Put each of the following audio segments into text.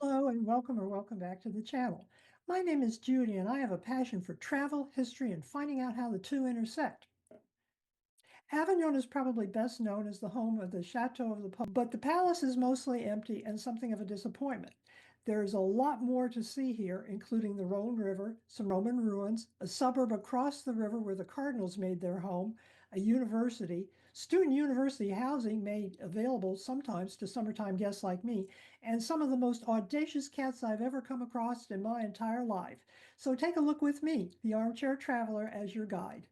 Hello and welcome back to the channel. My name is Judy and I have a passion for travel, history, and finding out how the two intersect. Avignon is probably best known as the home of the Chateau of the Pope, but the palace is mostly empty and something of a disappointment. There is a lot more to see here, including the Rhône River, some Roman ruins, a suburb across the river where the cardinals made their home, a university, student university housing made available sometimes to summertime guests like me, and some of the most audacious cats I've ever come across in my entire life. So take a look with me, the Armchair Traveler, as your guide.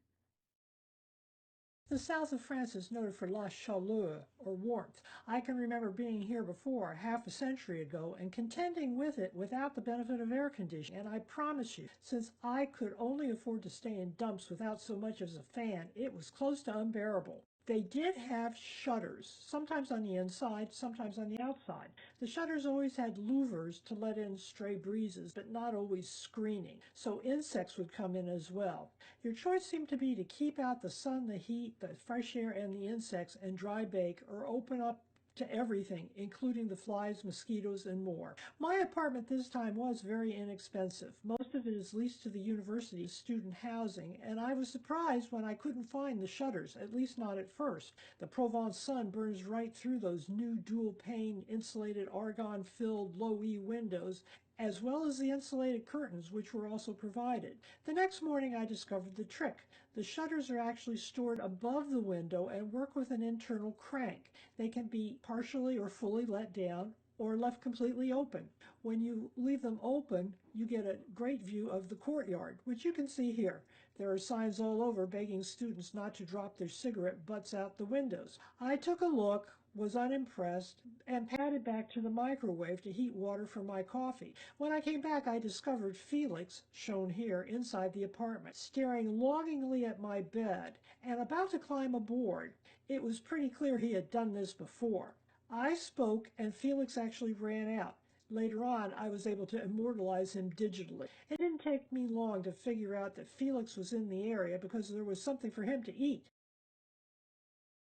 The south of France is noted for la chaleur, or warmth. I can remember being here before, half a century ago, and contending with it without the benefit of air conditioning. And I promise you, since I could only afford to stay in dumps without so much as a fan, it was close to unbearable. They did have shutters, sometimes on the inside, sometimes on the outside. The shutters always had louvers to let in stray breezes, but not always screening, so insects would come in as well. Your choice seemed to be to keep out the sun, the heat, the fresh air, and the insects and dry bake, or open up to everything, including the flies, mosquitoes, and more. My apartment this time was very inexpensive. Most of it is leased to the university student housing, and I was surprised when I couldn't find the shutters, at least not at first. The Provence sun burns right through those new dual-pane, insulated, argon-filled, low-E windows, as well as the insulated curtains, which were also provided. The next morning I discovered the trick. The shutters are actually stored above the window and work with an internal crank. They can be partially or fully let down or left completely open. When you leave them open, you get a great view of the courtyard, which you can see here. There are signs all over begging students not to drop their cigarette butts out the windows. I took a look, was unimpressed, and padded back to the microwave to heat water for my coffee. When I came back, I discovered Felix, shown here, inside the apartment, staring longingly at my bed and about to climb aboard. It was pretty clear he had done this before. I spoke, and Felix actually ran out. Later on, I was able to immortalize him digitally. It didn't take me long to figure out that Felix was in the area because there was something for him to eat.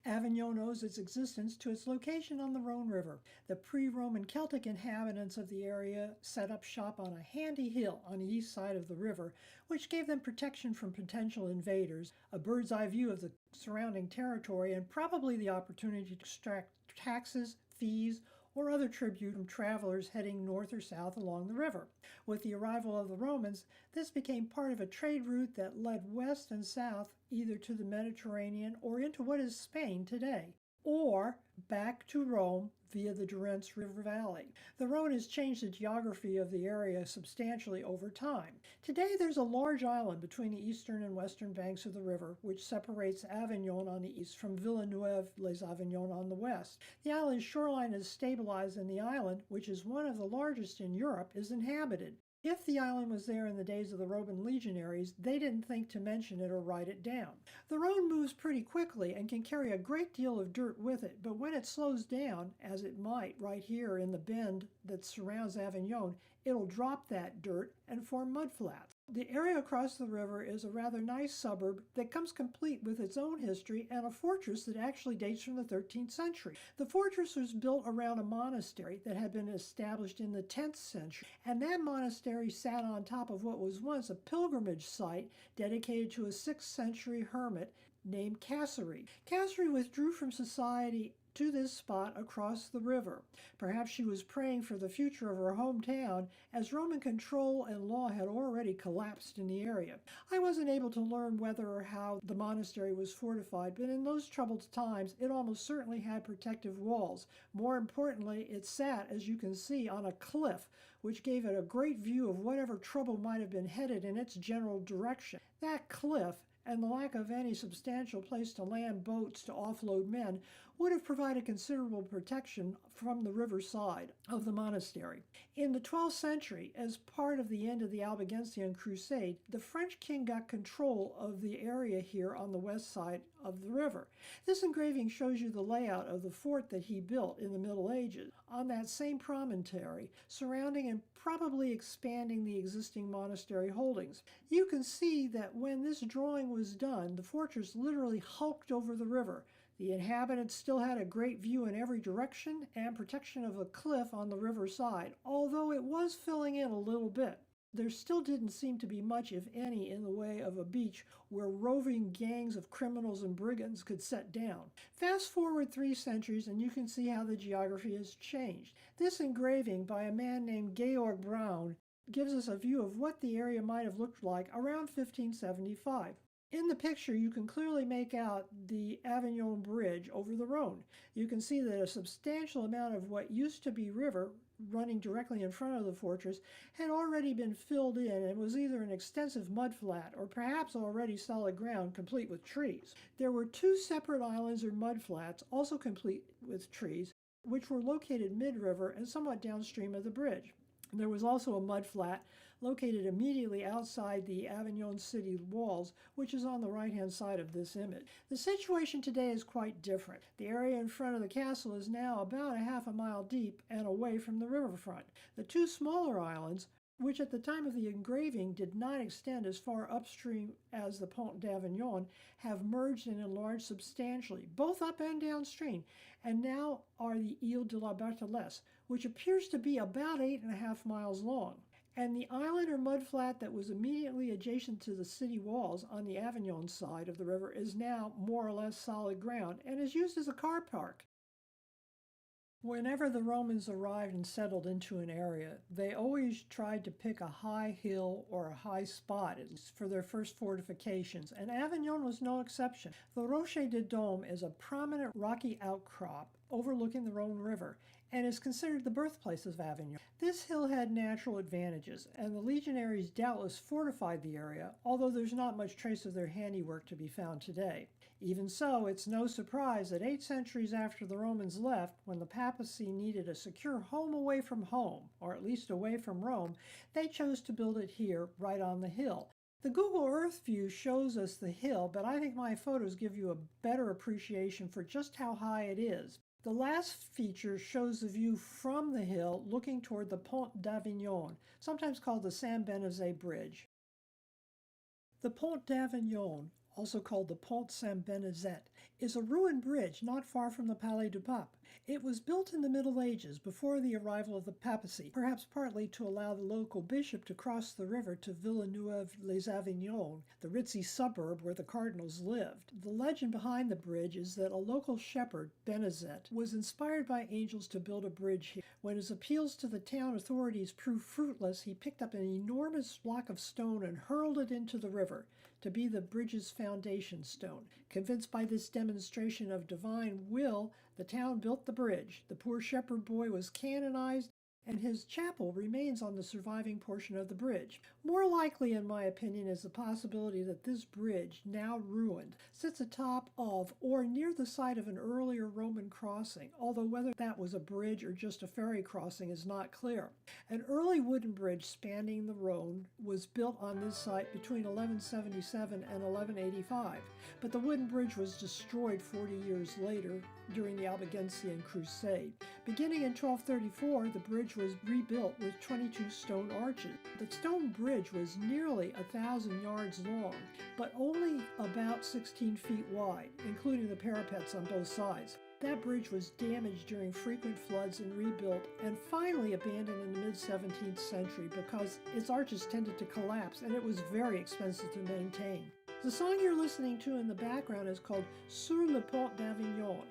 Avignon owes its existence to its location on the Rhône River. The pre-Roman Celtic inhabitants of the area set up shop on a handy hill on the east side of the river, which gave them protection from potential invaders, a bird's eye view of the surrounding territory, and probably the opportunity to extract taxes, fees, or other tribute from travelers heading north or south along the river. With the arrival of the Romans, this became part of a trade route that led west and south either to the Mediterranean or into what is Spain today, or back to Rome via the Durance River Valley. The Rhône has changed the geography of the area substantially over time. Today there's a large island between the eastern and western banks of the river, which separates Avignon on the east from Villeneuve-les-Avignon on the west. The island's shoreline is stabilized and the island, which is one of the largest in Europe, is inhabited. If the island was there in the days of the Roman legionaries, they didn't think to mention it or write it down. The Rhône moves pretty quickly and can carry a great deal of dirt with it, but when it slows down, as it might right here in the bend that surrounds Avignon, it'll drop that dirt and form mudflats. The area across the river is a rather nice suburb that comes complete with its own history and a fortress that actually dates from the 13th century. The fortress was built around a monastery that had been established in the 10th century, and that monastery sat on top of what was once a pilgrimage site dedicated to a 6th century hermit named Cassary. Cassary withdrew from society to this spot across the river. Perhaps she was praying for the future of her hometown, as Roman control and law had already collapsed in the area. I wasn't able to learn whether or how the monastery was fortified, but in those troubled times, it almost certainly had protective walls. More importantly, it sat, as you can see, on a cliff, which gave it a great view of whatever trouble might have been headed in its general direction. That cliff, and the lack of any substantial place to land boats to offload men, would have provided considerable protection from the riverside of the monastery. In the 12th century, as part of the end of the Albigensian Crusade, the French king got control of the area here on the west side of the river. This engraving shows you the layout of the fort that he built in the Middle Ages on that same promontory, surrounding and probably expanding the existing monastery holdings. You can see that when this drawing was done, the fortress literally hulked over the river. The inhabitants still had a great view in every direction and protection of a cliff on the river side, although it was filling in a little bit. There still didn't seem to be much, if any, in the way of a beach where roving gangs of criminals and brigands could set down. Fast forward 3 centuries and you can see how the geography has changed. This engraving by a man named Georg Braun gives us a view of what the area might have looked like around 1575. In the picture, you can clearly make out the Avignon Bridge over the Rhône. You can see that a substantial amount of what used to be river running directly in front of the fortress had already been filled in and was either an extensive mudflat or perhaps already solid ground complete with trees. There were 2 separate islands or mudflats, also complete with trees, which were located mid-river and somewhat downstream of the bridge. There was also a mudflat located immediately outside the Avignon city walls, which is on the right-hand side of this image. The situation today is quite different. The area in front of the castle is now about a half a mile deep and away from the riverfront. The 2 smaller islands, which at the time of the engraving did not extend as far upstream as the Pont d'Avignon, have merged and enlarged substantially, both up and downstream, and now are the Ile de la Barthelesse, which appears to be about 8.5 miles long. And the island or mudflat that was immediately adjacent to the city walls on the Avignon side of the river is now more or less solid ground and is used as a car park. Whenever the Romans arrived and settled into an area, they always tried to pick a high hill or a high spot for their first fortifications, and Avignon was no exception. The Rocher de Dôme is a prominent rocky outcrop overlooking the Rhône River and is considered the birthplace of Avignon. This hill had natural advantages, and the legionaries doubtless fortified the area, although there's not much trace of their handiwork to be found today. Even so, it's no surprise that 8 centuries after the Romans left, when the papacy needed a secure home away from home, or at least away from Rome, they chose to build it here, right on the hill. The Google Earth view shows us the hill, but I think my photos give you a better appreciation for just how high it is. The last feature shows the view from the hill looking toward the Pont d'Avignon, sometimes called the Saint-Benazet Bridge. The Pont d'Avignon, also called the Pont Saint-Benazet, is a ruined bridge not far from the Palais du Pape. It was built in the Middle Ages before the arrival of the papacy, perhaps partly to allow the local bishop to cross the river to Villeneuve-les-Avignon, the ritzy suburb where the cardinals lived. The legend behind the bridge is that a local shepherd, Benazet, was inspired by angels to build a bridge here. When his appeals to the town authorities proved fruitless, he picked up an enormous block of stone and hurled it into the river to be the bridge's foundation stone. Convinced by this demonstration of divine will, the town built the bridge. The poor shepherd boy was canonized, and his chapel remains on the surviving portion of the bridge. More likely, in my opinion, is the possibility that this bridge, now ruined, sits atop of or near the site of an earlier Roman crossing, although whether that was a bridge or just a ferry crossing is not clear. An early wooden bridge spanning the Rhône was built on this site between 1177 and 1185, but the wooden bridge was destroyed 40 years later during the Albigensian Crusade. Beginning in 1234, the bridge was rebuilt with 22 stone arches. The stone bridge was nearly 1,000 yards long, but only about 16 feet wide, including the parapets on both sides. That bridge was damaged during frequent floods and rebuilt, and finally abandoned in the mid-17th century because its arches tended to collapse and it was very expensive to maintain. The song you're listening to in the background is called Sur le Pont d'Avignon.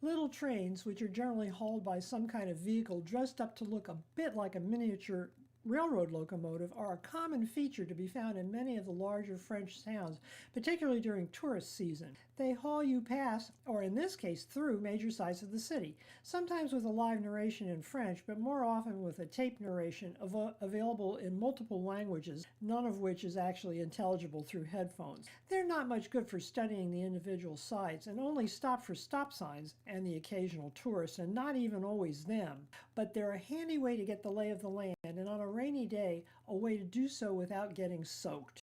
Little trains, which are generally hauled by some kind of vehicle dressed up to look a bit like a miniature railroad locomotive, are a common feature to be found in many of the larger French towns, particularly during tourist season. They haul you past, or in this case through, major sites of the city, sometimes with a live narration in French, but more often with a tape narration available in multiple languages, none of which is actually intelligible through headphones. They're not much good for studying the individual sites and only stop for stop signs and the occasional tourist, and not even always them. But they're a handy way to get the lay of the land, and on a rainy day, a way to do so without getting soaked.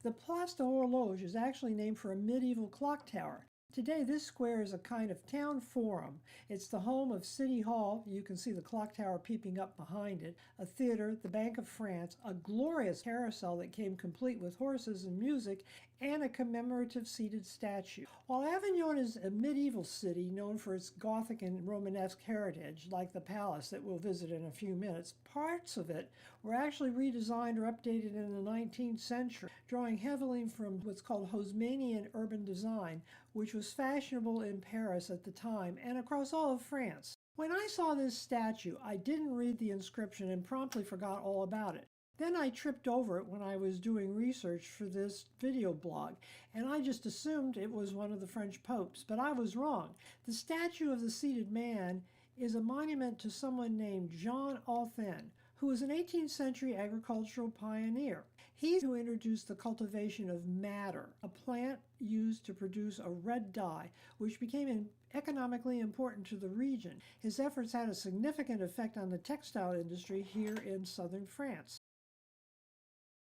The Place de Horloge is actually named for a medieval clock tower. Today, this square is a kind of town forum. It's the home of City Hall. You can see the clock tower peeping up behind it, a theater, the Bank of France, a glorious carousel that came complete with horses and music, and a commemorative seated statue. While Avignon is a medieval city known for its Gothic and Romanesque heritage, like the Palace that we'll visit in a few minutes, parts of it were actually redesigned or updated in the 19th century, drawing heavily from what's called Haussmannian urban design, which was fashionable in Paris at the time and across all of France. When I saw this statue, I didn't read the inscription and promptly forgot all about it. Then I tripped over it when I was doing research for this video blog, and I just assumed it was one of the French popes, but I was wrong. The statue of the seated man is a monument to someone named Jean Authen, who was an 18th century agricultural pioneer. He's who introduced the cultivation of madder, a plant used to produce a red dye, which became economically important to the region. His efforts had a significant effect on the textile industry here in southern France.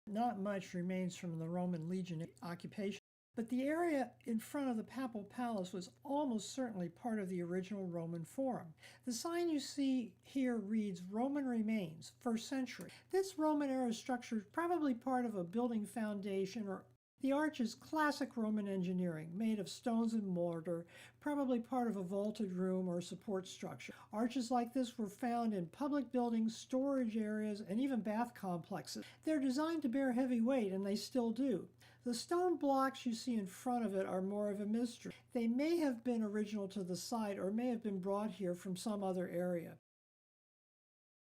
Not much remains from the Roman legion occupation, but the area in front of the Papal Palace was almost certainly part of the original Roman Forum. The sign you see here reads Roman Remains, 1st century. This Roman-era structure is probably part of a building foundation, or the arch is classic Roman engineering, made of stones and mortar, probably part of a vaulted room or support structure. Arches like this were found in public buildings, storage areas, and even bath complexes. They're designed to bear heavy weight, and they still do. The stone blocks you see in front of it are more of a mystery. They may have been original to the site or may have been brought here from some other area.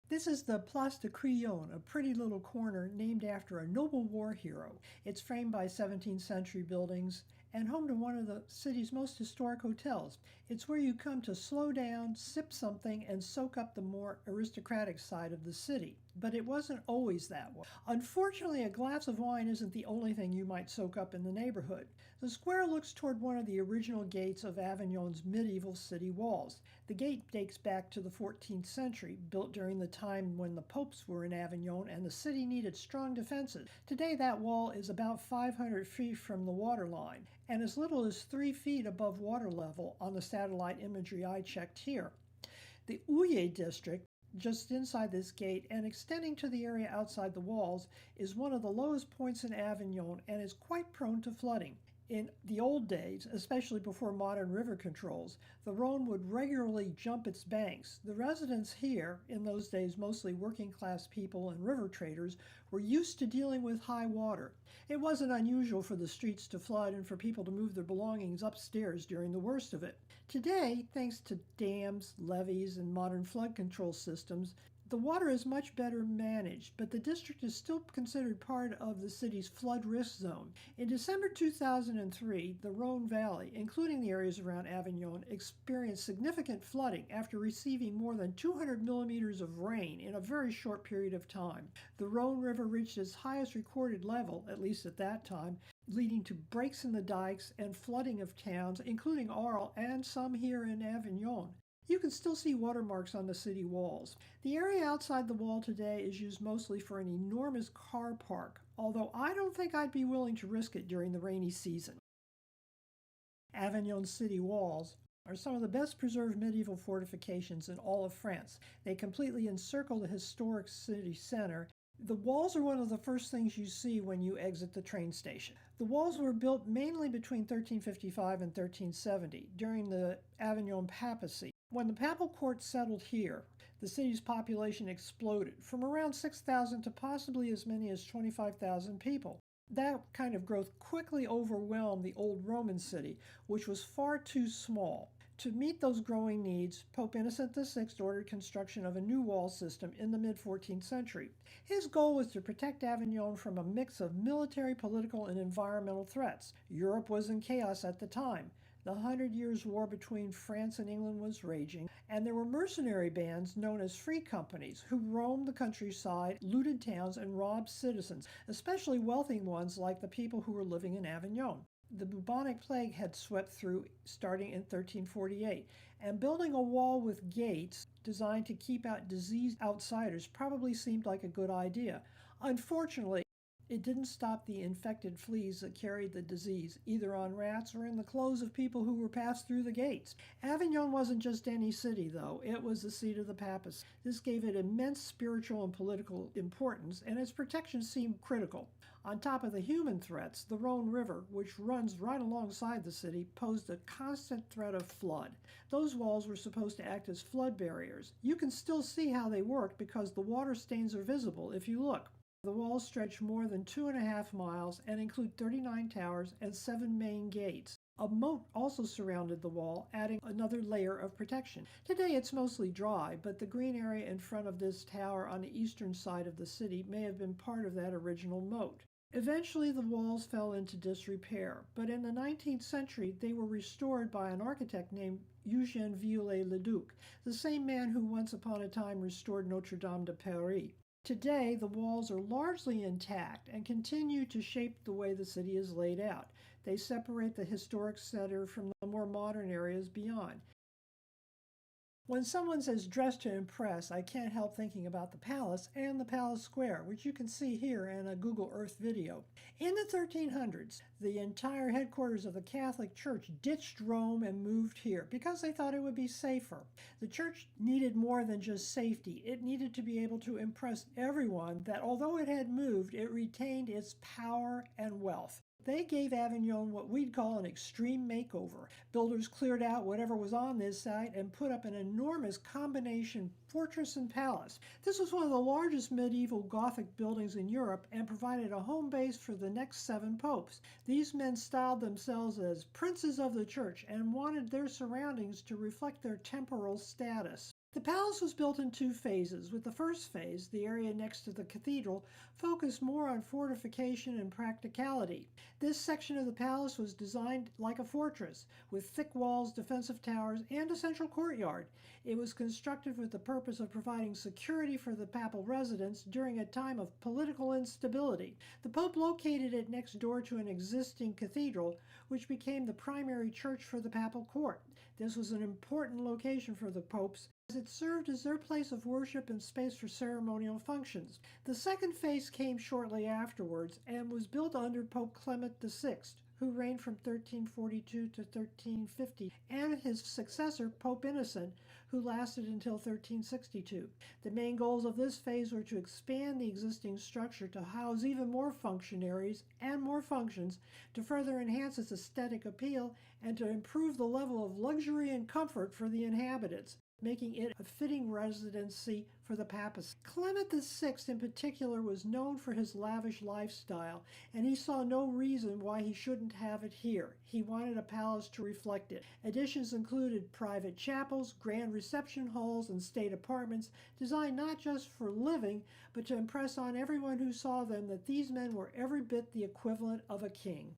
This is the Place de Crillon, a pretty little corner named after a noble war hero. It's framed by 17th century buildings and home to one of the city's most historic hotels. It's where you come to slow down, sip something, and soak up the more aristocratic side of the city. But it wasn't always that way. Unfortunately, a glass of wine isn't the only thing you might soak up in the neighborhood. The square looks toward one of the original gates of Avignon's medieval city walls. The gate dates back to the 14th century, built during the time when the popes were in Avignon and the city needed strong defenses. Today, that wall is about 500 feet from the waterline and as little as 3 feet above water level on the satellite imagery I checked here. The Ouye district, just inside this gate and extending to the area outside the walls, is one of the lowest points in Avignon and is quite prone to flooding. In the old days, especially before modern river controls, the Rhône would regularly jump its banks. The residents here, in those days mostly working class people and river traders, were used to dealing with high water. It wasn't unusual for the streets to flood and for people to move their belongings upstairs during the worst of it. Today, thanks to dams, levees, and modern flood control systems, the water is much better managed, but the district is still considered part of the city's flood risk zone. In December 2003, the Rhône Valley, including the areas around Avignon, experienced significant flooding after receiving more than 200 millimeters of rain in a very short period of time. The Rhône River reached its highest recorded level, at least at that time, leading to breaks in the dikes and flooding of towns, including Arles and some here in Avignon. You can still see watermarks on the city walls. The area outside the wall today is used mostly for an enormous car park, although I don't think I'd be willing to risk it during the rainy season. Avignon's city walls are some of the best preserved medieval fortifications in all of France. They completely encircle the historic city center. The walls are one of the first things you see when you exit the train station. The walls were built mainly between 1355 and 1370 during the Avignon papacy. When the papal court settled here, the city's population exploded from around 6,000 to possibly as many as 25,000 people. That kind of growth quickly overwhelmed the old Roman city, which was far too small. To meet those growing needs, Pope Innocent VI ordered construction of a new wall system in the mid-14th century. His goal was to protect Avignon from a mix of military, political, and environmental threats. Europe was in chaos at the time. The 100 Years' War between France and England was raging, and there were mercenary bands known as free companies who roamed the countryside, looted towns, and robbed citizens, especially wealthy ones like the people who were living in Avignon. The bubonic plague had swept through starting in 1348, and building a wall with gates designed to keep out diseased outsiders probably seemed like a good idea. Unfortunately, It didn't stop the infected fleas that carried the disease, either on rats or in the clothes of people who were passed through the gates. Avignon wasn't just any city, though. It was the seat of the Papes. This gave it immense spiritual and political importance, and its protection seemed critical. On top of the human threats, the Rhône River, which runs right alongside the city, posed a constant threat of flood. Those walls were supposed to act as flood barriers. You can still see how they worked because the water stains are visible if you look. The walls stretch more than 2.5 miles and include 39 towers and 7 main gates. A moat also surrounded the wall, adding another layer of protection. Today it's mostly dry, but the green area in front of this tower on the eastern side of the city may have been part of that original moat. Eventually the walls fell into disrepair, but in the 19th century they were restored by an architect named Eugène Viollet-le-Duc, the same man who once upon a time restored Notre Dame de Paris. Today, the walls are largely intact and continue to shape the way the city is laid out. They separate the historic center from the more modern areas beyond. When someone says dress to impress, I can't help thinking about the palace and the palace square, which you can see here in a Google Earth video. In the 1300s, the entire headquarters of the Catholic Church ditched Rome and moved here because they thought it would be safer. The church needed more than just safety. It needed to be able to impress everyone that although it had moved, it retained its power and wealth. They gave Avignon what we'd call an extreme makeover. Builders cleared out whatever was on this site and put up an enormous combination fortress and palace. This was one of the largest medieval Gothic buildings in Europe and provided a home base for the next 7 popes. These men styled themselves as princes of the church and wanted their surroundings to reflect their temporal status. The palace was built in 2 phases, with the first phase, the area next to the cathedral, focused more on fortification and practicality. This section of the palace was designed like a fortress, with thick walls, defensive towers, and a central courtyard. It was constructed with the purpose of providing security for the papal residence during a time of political instability. The Pope located it next door to an existing cathedral, which became the primary church for the papal court. This was an important location for the popes, as it served as their place of worship and space for ceremonial functions. The second phase came shortly afterwards and was built under Pope Clement VI, who reigned from 1342 to 1350, and his successor, Pope Innocent, who lasted until 1362. The main goals of this phase were to expand the existing structure to house even more functionaries and more functions, to further enhance its aesthetic appeal, and to improve the level of luxury and comfort for the inhabitants, making it a fitting residency for the papacy. Clement VI in particular was known for his lavish lifestyle, and he saw no reason why he shouldn't have it here. He wanted a palace to reflect it. Additions included private chapels, grand reception halls, and state apartments, designed not just for living, but to impress on everyone who saw them that these men were every bit the equivalent of a king.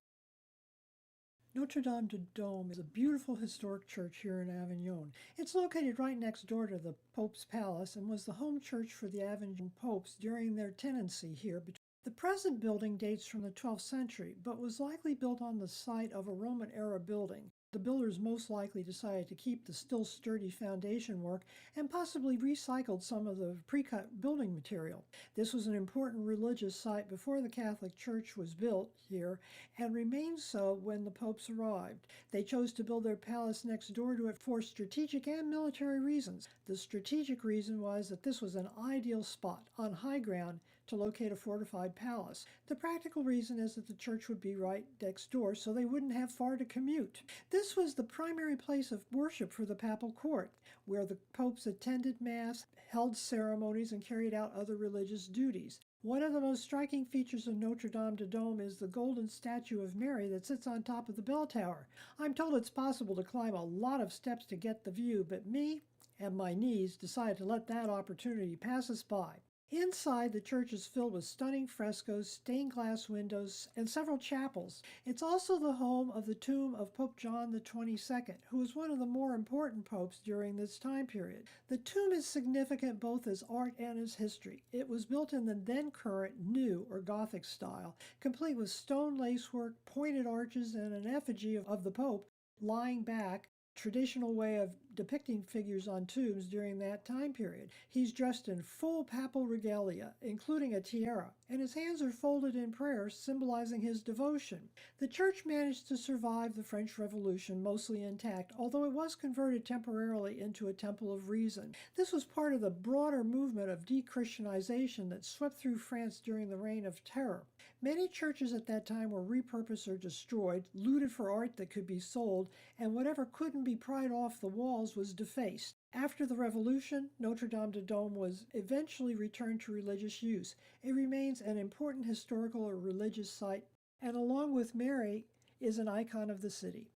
Notre Dame de Dome is a beautiful historic church here in Avignon. It's located right next door to the Pope's Palace and was the home church for the Avignon popes during their tenancy here. The present building dates from the 12th century, but was likely built on the site of a Roman-era building. The builders most likely decided to keep the still sturdy foundation work and possibly recycled some of the pre-cut building material. This was an important religious site before the Catholic Church was built here and remained so when the popes arrived. They chose to build their palace next door to it for strategic and military reasons. The strategic reason was that this was an ideal spot on high ground to locate a fortified palace. The practical reason is that the church would be right next door, so they wouldn't have far to commute. This was the primary place of worship for the papal court, where the popes attended Mass, held ceremonies, and carried out other religious duties. One of the most striking features of Notre Dame de Dome is the golden statue of Mary that sits on top of the bell tower. I'm told it's possible to climb a lot of steps to get the view, but me and my knees decided to let that opportunity pass us by. Inside, the church is filled with stunning frescoes, stained glass windows, and several chapels. It's also the home of the tomb of Pope John XXII, who was one of the more important popes during this time period. The tomb is significant both as art and as history. It was built in the then current New or Gothic style, complete with stone lacework, pointed arches, and an effigy of the Pope lying back, traditional way of depicting figures on tombs during that time period. He's dressed in full papal regalia, including a tiara, and his hands are folded in prayer, symbolizing his devotion. The church managed to survive the French Revolution mostly intact, although it was converted temporarily into a temple of reason. This was part of the broader movement of de-Christianization that swept through France during the Reign of Terror. Many churches at that time were repurposed or destroyed, looted for art that could be sold, and whatever couldn't be pried off the walls was defaced. After the Revolution, Notre-Dame-de-Dome was eventually returned to religious use. It remains an important historical or religious site, and along with Mary, is an icon of the city.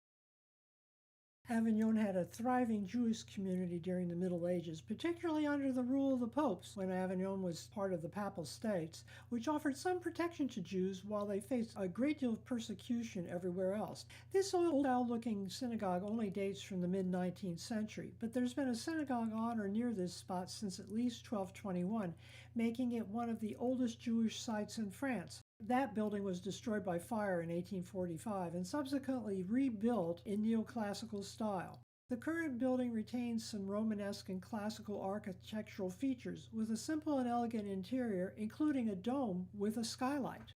Avignon had a thriving Jewish community during the Middle Ages, particularly under the rule of the Popes, when Avignon was part of the Papal States, which offered some protection to Jews while they faced a great deal of persecution everywhere else. This old-style-looking synagogue only dates from the mid-19th century, but there's been a synagogue on or near this spot since at least 1221, making it one of the oldest Jewish sites in France. That building was destroyed by fire in 1845 and subsequently rebuilt in neoclassical style. The current building retains some Romanesque and classical architectural features with a simple and elegant interior, including a dome with a skylight.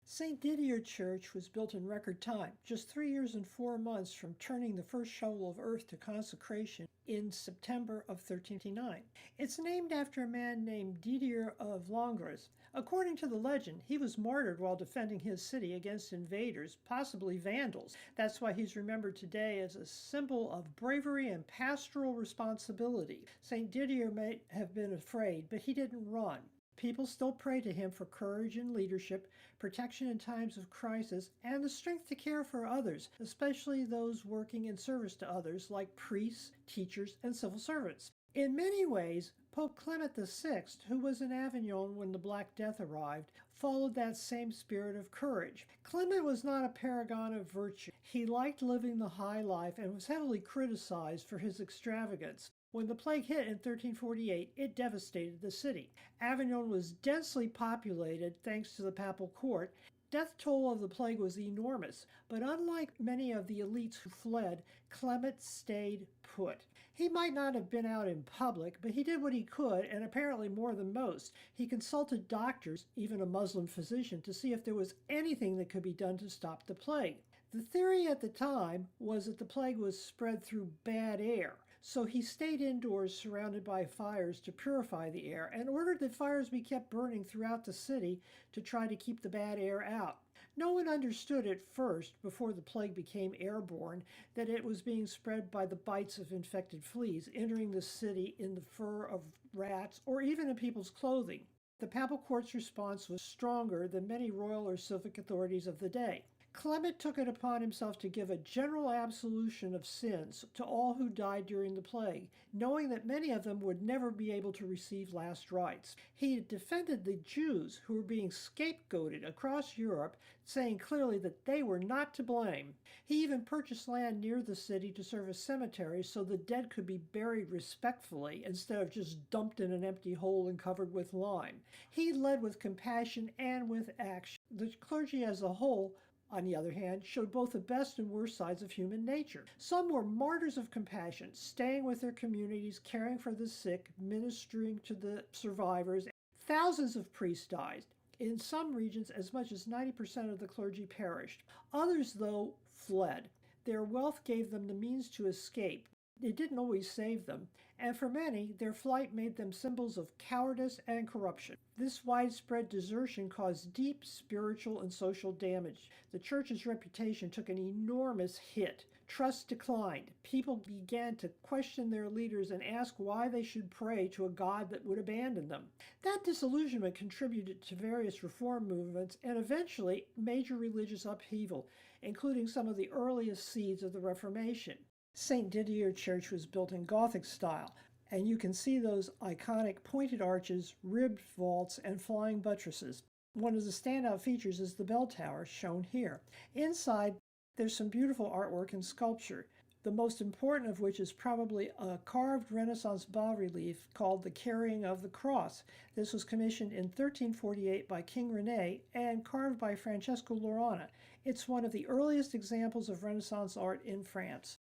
St. Didier Church was built in record time, just 3 years and 4 months from turning the first shovel of earth to consecration in September of 1359. It's named after a man named Didier of Langres. According to the legend, he was martyred while defending his city against invaders, possibly Vandals. That's why he's remembered today as a symbol of bravery and pastoral responsibility. St. Didier may have been afraid, but he didn't run. People still pray to him for courage and leadership, protection in times of crisis, and the strength to care for others, especially those working in service to others, like priests, teachers, and civil servants. In many ways, Pope Clement VI, who was in Avignon when the Black Death arrived, followed that same spirit of courage. Clement was not a paragon of virtue. He liked living the high life and was heavily criticized for his extravagance. When the plague hit in 1348, it devastated the city. Avignon was densely populated thanks to the papal court. Death toll of the plague was enormous, but unlike many of the elites who fled, Clement stayed put. He might not have been out in public, but he did what he could, and apparently more than most. He consulted doctors, even a Muslim physician, to see if there was anything that could be done to stop the plague. The theory at the time was that the plague was spread through bad air. So he stayed indoors surrounded by fires to purify the air and ordered that fires be kept burning throughout the city to try to keep the bad air out. No one understood at first, before the plague became airborne, that it was being spread by the bites of infected fleas entering the city in the fur of rats or even in people's clothing. The papal court's response was stronger than many royal or civic authorities of the day. Clement took it upon himself to give a general absolution of sins to all who died during the plague, knowing that many of them would never be able to receive last rites. He defended the Jews who were being scapegoated across Europe, saying clearly that they were not to blame. He even purchased land near the city to serve as cemetery so the dead could be buried respectfully instead of just dumped in an empty hole and covered with lime. He led with compassion and with action. The clergy as a whole, on the other hand, showed both the best and worst sides of human nature. Some were martyrs of compassion, staying with their communities, caring for the sick, ministering to the survivors. Thousands of priests died. In some regions, as much as 90% of the clergy perished. Others, though, fled. Their wealth gave them the means to escape. It didn't always save them, and for many, their flight made them symbols of cowardice and corruption. This widespread desertion caused deep spiritual and social damage. The church's reputation took an enormous hit. Trust declined. People began to question their leaders and ask why they should pray to a God that would abandon them. That disillusionment contributed to various reform movements and eventually major religious upheaval, including some of the earliest seeds of the Reformation. St. Didier Church was built in Gothic style, and you can see those iconic pointed arches, ribbed vaults, and flying buttresses. One of the standout features is the bell tower, shown here. Inside, there's some beautiful artwork and sculpture, the most important of which is probably a carved Renaissance bas-relief called The Carrying of the Cross. This was commissioned in 1348 by King René and carved by Francesco Laurana. It's one of the earliest examples of Renaissance art in France.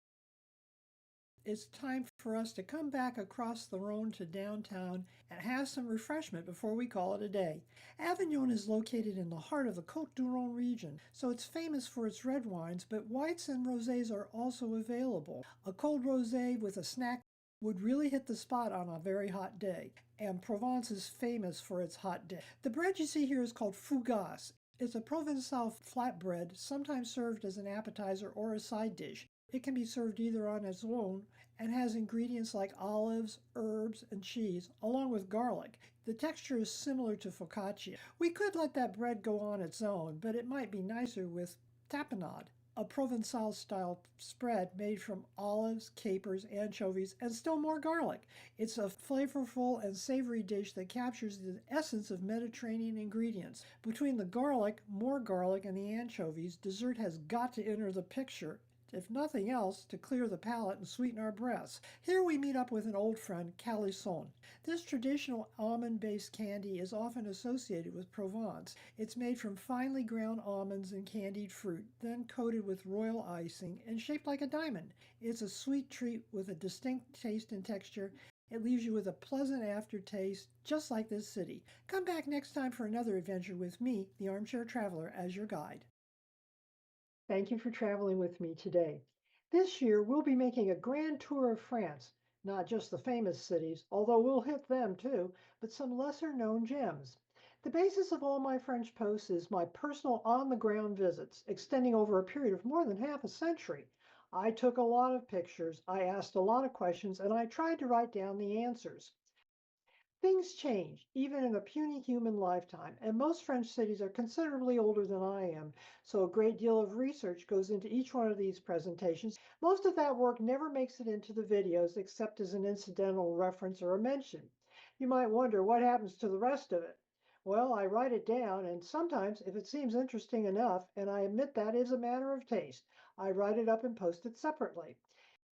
it's time for us to come back across the Rhône to downtown and have some refreshment before we call it a day. Avignon is located in the heart of the Côte du Rhône region, so it's famous for its red wines, but whites and rosés are also available. A cold rosé with a snack would really hit the spot on a very hot day, and Provence is famous for its hot day. The bread you see here is called fougasse. It's a Provençal flatbread, sometimes served as an appetizer or a side dish. It can be served either on its own and has ingredients like olives, herbs, and cheese, along with garlic. The texture is similar to focaccia. We could let that bread go on its own, but it might be nicer with tapenade, a Provençal style spread made from olives, capers, anchovies, and still more garlic. It's a flavorful and savory dish that captures the essence of Mediterranean ingredients. Between the garlic, more garlic, and the anchovies, dessert has got to enter the picture, if nothing else, to clear the palate and sweeten our breaths. Here we meet up with an old friend, Calisson. This traditional almond-based candy is often associated with Provence. It's made from finely ground almonds and candied fruit, then coated with royal icing and shaped like a diamond. It's a sweet treat with a distinct taste and texture. It leaves you with a pleasant aftertaste, just like this city. Come back next time for another adventure with me, the Armchair Traveler, as your guide. Thank you for traveling with me today. This year, we'll be making a grand tour of France, not just the famous cities, although we'll hit them too, but some lesser known gems. The basis of all my French posts is my personal on the ground visits, extending over a period of more than half a century. I took a lot of pictures, I asked a lot of questions, and I tried to write down the answers. Things change, even in a puny human lifetime, and most French cities are considerably older than I am, so a great deal of research goes into each one of these presentations. Most of that work never makes it into the videos except as an incidental reference or a mention. You might wonder what happens to the rest of it. Well, I write it down, and sometimes, if it seems interesting enough, and I admit that is a matter of taste, I write it up and post it separately.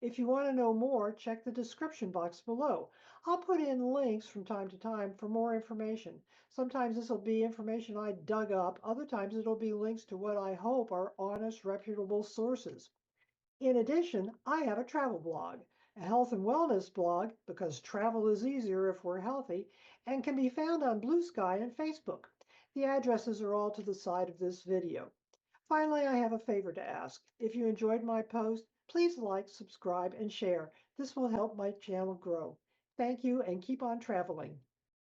If you want to know more, check the description box below. I'll put in links from time to time for more information. Sometimes this will be information I dug up, other times it'll be links to what I hope are honest, reputable sources. In addition, I have a travel blog, a health and wellness blog, because travel is easier if we're healthy, and can be found on Blue Sky and Facebook. The addresses are all to the side of this video. Finally, I have a favor to ask. If you enjoyed my post, please like, subscribe, and share. This will help my channel grow. Thank you and keep on traveling.